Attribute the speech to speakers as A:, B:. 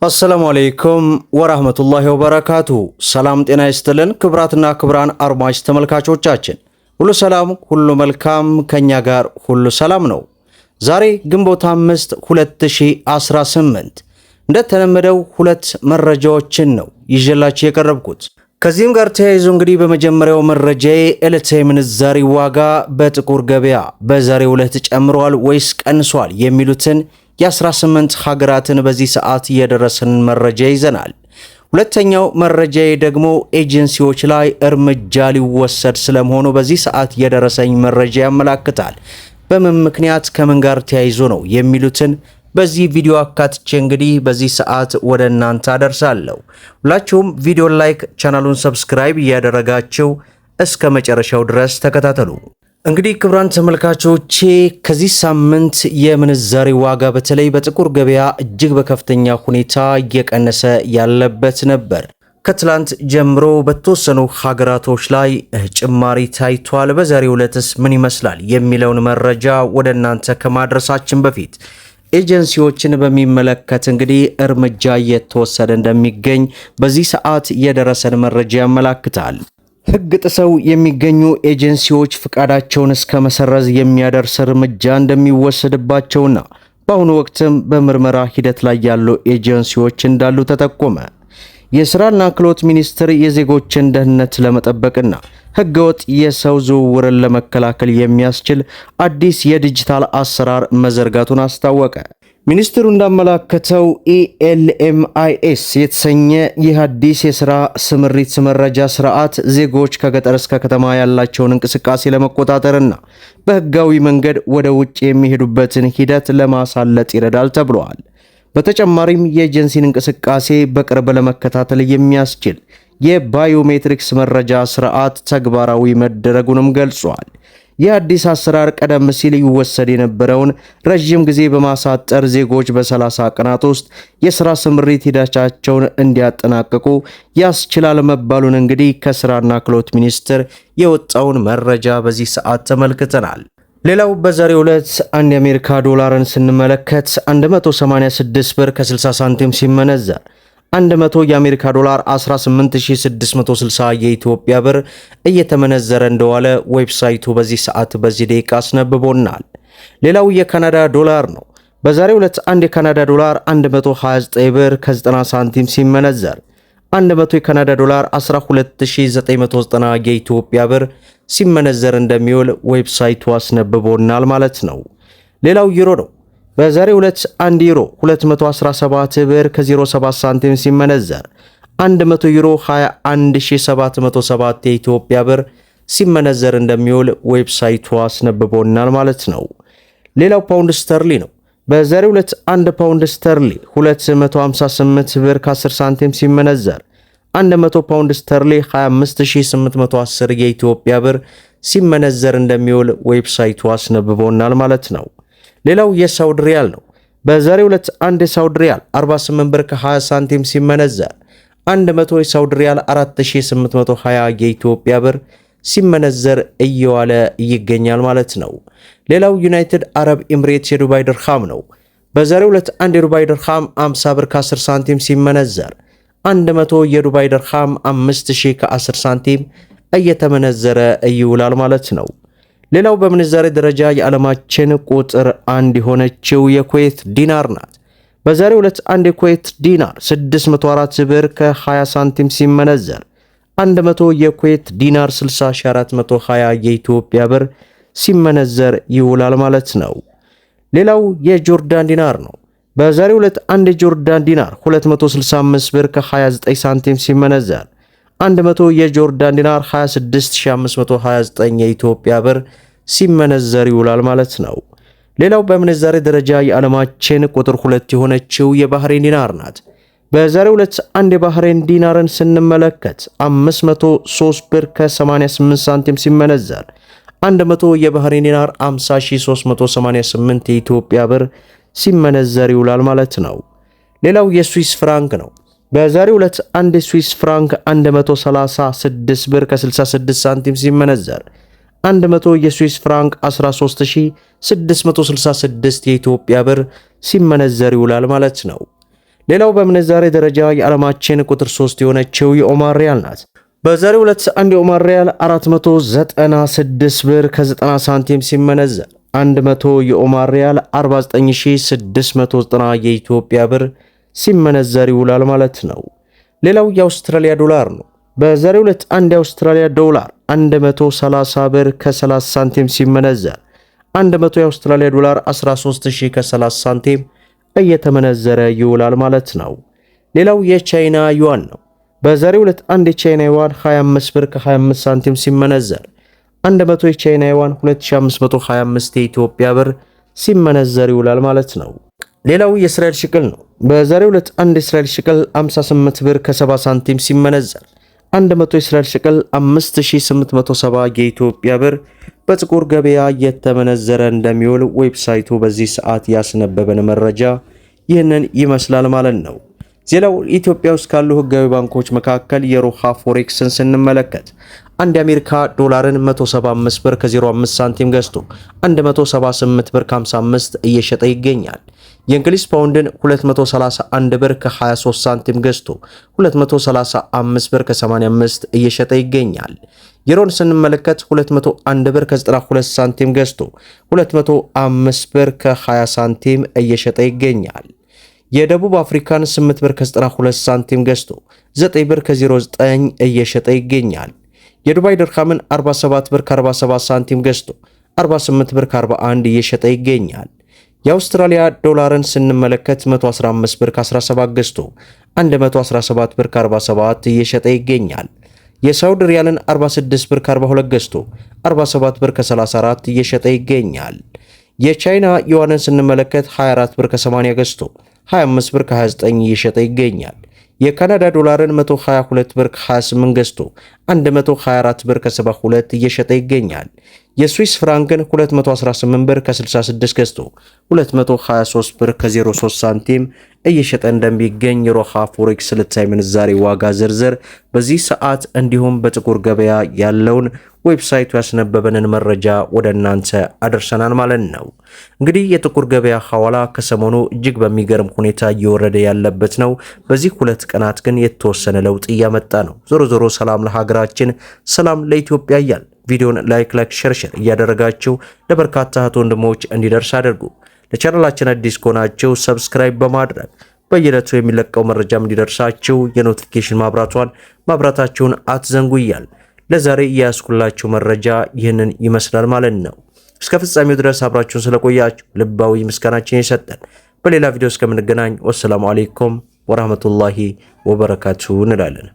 A: አሰላሙ አለይኩም ወራህመቱላሂ ወበረካቱ። ሰላም ጤና ይስጥልን ክብራትና ክብራን አድማጭ ተመልካቾቻችን ሁሉ ሰላም ሁሉ መልካም፣ ከኛ ጋር ሁሉ ሰላም ነው። ዛሬ ግንቦት 5 2018 እንደተለመደው ሁለት መረጃዎችን ነው ይዤላችሁ የቀረብኩት። ከዚህም ጋር ተያይዞ እንግዲህ በመጀመሪያው መረጃዬ ዕለታዊ ምንዛሬ ዋጋ በጥቁር ገበያ በዛሬው ዕለት ጨምሯል ወይስ ቀንሷል የሚሉትን የ18 ሀገራትን በዚህ ሰዓት የደረሰንን መረጃ ይዘናል። ሁለተኛው መረጃዬ ደግሞ ኤጀንሲዎች ላይ እርምጃ ሊወሰድ ስለመሆኑ በዚህ ሰዓት የደረሰኝ መረጃ ያመላክታል። በምን ምክንያት ከምን ጋር ተያይዞ ነው የሚሉትን በዚህ ቪዲዮ አካትቼ እንግዲህ በዚህ ሰዓት ወደ እናንተ አደርሳለሁ። ሁላችሁም ቪዲዮ ላይክ፣ ቻናሉን ሰብስክራይብ እያደረጋችሁ እስከ መጨረሻው ድረስ ተከታተሉ። እንግዲህ ክቡራን ተመልካቾቼ ከዚህ ሳምንት የምንዛሬ ዋጋ በተለይ በጥቁር ገበያ እጅግ በከፍተኛ ሁኔታ እየቀነሰ ያለበት ነበር። ከትላንት ጀምሮ በተወሰኑ ሀገራቶች ላይ ጭማሪ ታይቷል። በዛሬው ዕለትስ ምን ይመስላል የሚለውን መረጃ ወደ እናንተ ከማድረሳችን በፊት ኤጀንሲዎችን በሚመለከት እንግዲህ እርምጃ እየተወሰደ እንደሚገኝ በዚህ ሰዓት የደረሰን መረጃ ያመላክታል። ሕግ ጥሰው የሚገኙ ኤጀንሲዎች ፍቃዳቸውን እስከ መሰረዝ የሚያደርስ እርምጃ እንደሚወሰድባቸውና በአሁኑ ወቅትም በምርመራ ሂደት ላይ ያሉ ኤጀንሲዎች እንዳሉ ተጠቆመ። የሥራና ክህሎት ሚኒስቴር የዜጎችን ደህንነት ለመጠበቅና ሕገወጥ የሰው ዝውውርን ለመከላከል የሚያስችል አዲስ የዲጂታል አሰራር መዘርጋቱን አስታወቀ። ሚኒስትሩ እንዳመላከተው ኢኤልኤምአይኤስ የተሰኘ ይህ አዲስ የሥራ ስምሪት መረጃ ስርዓት ዜጎች ከገጠር እስከ ከተማ ያላቸውን እንቅስቃሴ ለመቆጣጠርና በሕጋዊ መንገድ ወደ ውጭ የሚሄዱበትን ሂደት ለማሳለጥ ይረዳል ተብሏል። በተጨማሪም የኤጀንሲን እንቅስቃሴ በቅርብ ለመከታተል የሚያስችል የባዮሜትሪክስ መረጃ ስርዓት ተግባራዊ መደረጉንም ገልጿል። ይህ አዲስ አሰራር ቀደም ሲል ይወሰድ የነበረውን ረዥም ጊዜ በማሳጠር ዜጎች በ30 ቀናት ውስጥ የሥራ ስምሪት ሂደታቸውን እንዲያጠናቅቁ ያስችላል መባሉን እንግዲህ ከሥራና ክህሎት ሚኒስቴር የወጣውን መረጃ በዚህ ሰዓት ተመልክተናል። ሌላው በዛሬው ዕለት አንድ የአሜሪካ ዶላርን ስንመለከት 186 ብር ከ60 ሳንቲም ሲመነዘር 100 የአሜሪካ ዶላር 18660 የኢትዮጵያ ብር እየተመነዘረ እንደዋለ ዌብሳይቱ በዚህ ሰዓት በዚህ ደቂቃ አስነብቦናል። ሌላው የካናዳ ዶላር ነው። በዛሬው ዕለት አንድ የካናዳ ዶላር 129 ብር ከ90 ሳንቲም ሲመነዘር 100 የካናዳ ዶላር 12990 የኢትዮጵያ ብር ሲመነዘር እንደሚውል ዌብሳይቱ አስነብቦናል ማለት ነው። ሌላው ዩሮ ነው። በዛሬው ዕለት 1 ዩሮ 217 ብር ከ07 ሳንቲም ሲመነዘር 100 ዩሮ 21707 የኢትዮጵያ ብር ሲመነዘር እንደሚውል ዌብሳይቱ አስነብቦናል ማለት ነው። ሌላው ፓውንድ ስተርሊ ነው። በዛሬው ዕለት 1 ፓውንድ ስተርሊ 258 ብር ከ10 ሳንቲም ሲመነዘር 100 ፓውንድ ስተርሊ 25810 የኢትዮጵያ ብር ሲመነዘር እንደሚውል ዌብሳይቱ አስነብቦናል ማለት ነው። ሌላው የሳውዲ ሪያል ነው። በዛሬው ዕለት 1 የሳውዲ ሪያል 48 ብር ከ20 ሳንቲም ሲመነዘር 100 የሳውዲ ሪያል 4820 የኢትዮጵያ ብር ሲመነዘር እየዋለ ይገኛል ማለት ነው። ሌላው ዩናይትድ አረብ ኤምሬትስ የዱባይ ድርሃም ነው። በዛሬው ዕለት 1 የዱባይ ድርሃም 50 ብር ከ10 ሳንቲም ሲመነዘር 100 የዱባይ ድርሃም 5000 ከ10 ሳንቲም እየተመነዘረ ይውላል ማለት ነው። ሌላው በምንዛሬ ደረጃ የዓለማችን ቁጥር 1 የሆነችው የኩዌት ዲናር ናት። በዛሬው ዕለት 1 የኩዌት ዲናር 604 ብር ከ20 ሳንቲም ሲመነዘር 100 የኩዌት ዲናር 60420 የኢትዮጵያ ብር ሲመነዘር ይውላል ማለት ነው። ሌላው የጆርዳን ዲናር ነው። በዛሬው ዕለት 1 የጆርዳን ዲናር 265 ብር ከ29 ሳንቲም ሲመነዘር 100 የጆርዳን ዲናር 26529 የኢትዮጵያ ብር ሲመነዘር ይውላል ማለት ነው። ሌላው በምንዛሬ ደረጃ የዓለማችን ቁጥር 2 የሆነችው የባህሬን ዲናር ናት። በዛሬው ዕለት 1 የባህሬን ዲናርን ስንመለከት 503 ብር ከ88 ሳንቲም ሲመነዘር 100 የባህሬን ዲናር 50388 የኢትዮጵያ ብር ሲመነዘር ይውላል ማለት ነው። ሌላው የስዊስ ፍራንክ ነው። በዛሬው ዕለት 1 የስዊስ ፍራንክ 136 ብር ከ66 ሳንቲም ሲመነዘር 100 የስዊስ ፍራንክ 13666 የኢትዮጵያ ብር ሲመነዘር ይውላል ማለት ነው። ሌላው በምንዛሬ ደረጃ የዓለማችን ቁጥር 3 የሆነችው የኦማር ሪያል ናት። በዛሬው ዕለት አንድ የኦማር ሪያል 496 ብር ከ90 ሳንቲም ሲመነዘር 100 የኦማር ሪያል 49690 የኢትዮጵያ ብር ሲመነዘር ይውላል ማለት ነው። ሌላው የአውስትራሊያ ዶላር ነው። በዛሬው ዕለት አንድ የአውስትራሊያ ዶላር 130 ብር ከ30 ሳንቲም ሲመነዘር 100 የአውስትራሊያ ዶላር 13000 ከ30 ሳንቲም እየተመነዘረ ይውላል ማለት ነው። ሌላው የቻይና ዩዋን ነው። በዛሬው ዕለት አንድ የቻይና ዩዋን 25 ብር ከ25 ሳንቲም ሲመነዘር 100 የቻይና ዩዋን 2525 የኢትዮጵያ ብር ሲመነዘር ይውላል ማለት ነው። ሌላው የእስራኤል ሽቅል ነው። በዛሬው ዕለት አንድ የእስራኤል ሽቅል 58 ብር ከ70 ሳንቲም ሲመነዘር 100 የእስራኤል ሽቅል 5870 የኢትዮጵያ ብር በጥቁር ገበያ የተመነዘረ እንደሚውል ዌብሳይቱ በዚህ ሰዓት ያስነበበን መረጃ ይህንን ይመስላል ማለት ነው። ሌላው ኢትዮጵያ ውስጥ ካሉ ህጋዊ ባንኮች መካከል የሮሃ ፎሬክስን ስንመለከት አንድ የአሜሪካ ዶላርን 175 ብር ከ05 ሳንቲም ገዝቶ 178 ብር ከ55 እየሸጠ ይገኛል። የእንግሊዝ ፓውንድን 231 ብር ከ23 ሳንቲም ገዝቶ 235 ብር ከ85 እየሸጠ ይገኛል። ዩሮን ስንመለከት 201 ብር ከ92 ሳንቲም ገዝቶ 205 ብር ከ20 ሳንቲም እየሸጠ ይገኛል። የደቡብ አፍሪካን 8 ብር ከ92 ሳንቲም ገዝቶ 9 ብር ከ09 እየሸጠ ይገኛል። የዱባይ ድርሃምን 47 ብር ከ47 ሳንቲም ገዝቶ 48 ብር ከ41 እየሸጠ ይገኛል። የአውስትራሊያ ዶላርን ስንመለከት 115 ብር ከ17 ገዝቶ 117 ብር ከ47 እየሸጠ ይገኛል። የሳውዲ ሪያልን 46 ብር ከ42 ገዝቶ 47 ብር ከ34 እየሸጠ ይገኛል። የቻይና ዩዋንን ስንመለከት 24 ብር ከ80 ገዝቶ 25 ብር ከ29 እየሸጠ ይገኛል። የካናዳ ዶላርን 122 ብር ከ28 ገዝቶ 124 ብር ከ72 እየሸጠ ይገኛል። የስዊስ ፍራንክን 218 ብር ከ66 ገዝቶ 223 ብር ከ03 ሳንቲም እየሸጠ እንደሚገኝ የሮሃ ፎሬክስ ዕለታዊ ምንዛሬ ዋጋ ዝርዝር በዚህ ሰዓት እንዲሁም በጥቁር ገበያ ያለውን ዌብሳይቱ ያስነበበንን መረጃ ወደ እናንተ አደርሰናል ማለት ነው። እንግዲህ የጥቁር ገበያ ሐዋላ ከሰሞኑ እጅግ በሚገርም ሁኔታ እየወረደ ያለበት ነው። በዚህ 2 ቀናት ግን የተወሰነ ለውጥ እያመጣ ነው። ዞሮ ዞሮ ሰላም ለሀገራችን፣ ሰላም ለኢትዮጵያ እያል ቪዲዮን ላይክ ሼር እያደረጋችሁ ለበርካታ እህት ወንድሞች እንዲደርስ አድርጉ። ለቻናላችን አዲስ ከሆናችሁ ሰብስክራይብ በማድረግ በየዕለቱ የሚለቀው መረጃም እንዲደርሳችሁ የኖቲፊኬሽን ማብራታችሁን አትዘንጉ እያል ለዛሬ እያስኩላችሁ መረጃ ይህንን ይመስላል ማለት ነው። እስከ ፍጻሜው ድረስ አብራችሁን ስለቆያችሁ ልባዊ ምስጋናችን የሰጠን። በሌላ ቪዲዮ እስከምንገናኝ ወሰላሙ አለይኩም ወራህመቱላሂ ወበረካቱሁ እንላለን።